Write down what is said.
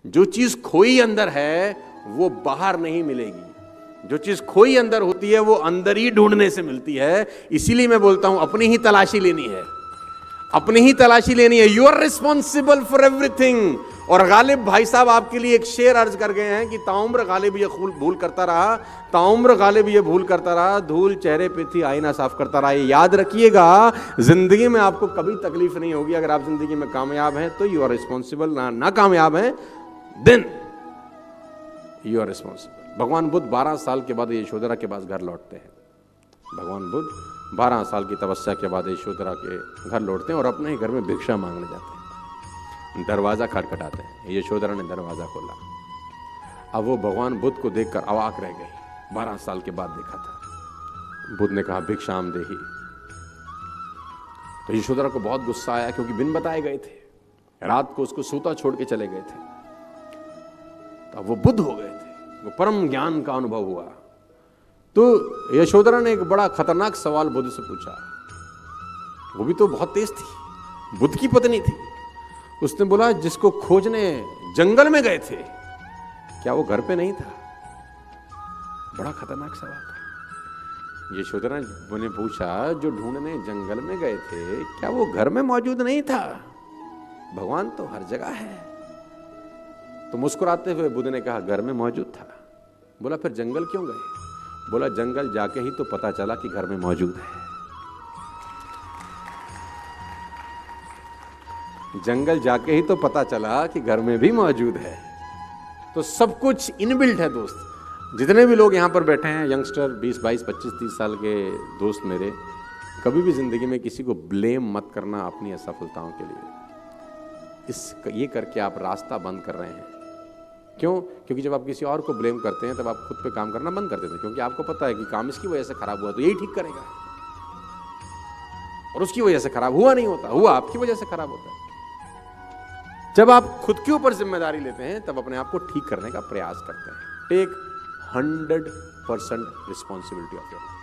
जो चीज खोई अंदर है वो बाहर नहीं मिलेगी, जो चीज खोई अंदर होती है वो अंदर ही ढूंढने से मिलती है। इसीलिए मैं बोलता हूं अपनी ही तलाशी लेनी है, अपनी ही तलाशी लेनी है। You are responsible for everything. और गालिब भाई साहब आपके लिए एक शेर अर्ज कर गए हैं कि ताउम्र गालिब ये भूल करता रहा, ताउम्र गालिब ये भूल करता रहा, धूल चेहरे पे थी आईना साफ करता रहा। ये याद रखिएगा, जिंदगी में आपको कभी तकलीफ नहीं होगी। अगर आप जिंदगी में कामयाब हैं तो यू आर रिस्पॉन्सिबल, ना कामयाब हैं देन यू आर रिस्पॉन्सिबल। भगवान बुद्ध 12 साल के बाद यशोधरा के पास घर लौटते हैं। भगवान बुद्ध 12 साल की तपस्या के बाद यशोधरा के घर लौटते हैं और अपने ही घर में भिक्षा मांगने जाते हैं। दरवाजा खटखटाते हैं, यशोधरा ने दरवाजा खोला। अब वो भगवान बुद्ध को देखकर अवाक रह गई, 12 साल के बाद देखा था। बुद्ध ने कहा भिक्षाम देहि। तो यशोधरा को बहुत गुस्सा आया, क्योंकि बिन बताए गए थे, रात को उसको सूता छोड़ के चले गए थे। तो वो बुद्ध हो गए थे, वो परम ज्ञान का अनुभव हुआ। तो यशोधरा ने एक बड़ा खतरनाक सवाल बुद्ध से पूछा। वो भी तो बहुत तेज थी, बुद्ध की पत्नी थी। उसने बोला जिसको खोजने जंगल में गए थे, क्या वो घर पे नहीं था? बड़ा खतरनाक सवाल था। यशोधरा ने पूछा जो ढूंढने जंगल में गए थे, क्या वो घर में मौजूद नहीं था? भगवान तो हर जगह है। तो मुस्कुराते हुए बुद्ध ने कहा घर में मौजूद था। बोला फिर जंगल क्यों गए? बोला जंगल जाके ही तो पता चला कि घर में मौजूद है। जंगल जाके ही तो पता चला कि घर में भी मौजूद है। तो सब कुछ इनबिल्ट है दोस्त। जितने भी लोग यहाँ पर बैठे हैं, यंगस्टर 20, 22, 25, 30 साल के दोस्त मेरे, कभी भी जिंदगी में किसी को ब्लेम मत करना अपनी असफलताओं के लिए। ये करके आप रास्ता बंद कर रहे हैं। क्यों? क्योंकि जब आप किसी और को ब्लेम करते हैं तब आप खुद पे काम करना बंद कर देते हैं, क्योंकि आपको पता है कि काम इसकी वजह से खराब हुआ तो यही ठीक करेगा, और उसकी वजह से खराब हुआ नहीं होता, हुआ आपकी वजह से खराब होता है। जब आप खुद के ऊपर जिम्मेदारी लेते हैं तब अपने आप को ठीक करने का प्रयास करते हैं। Take 100% responsibility of your life.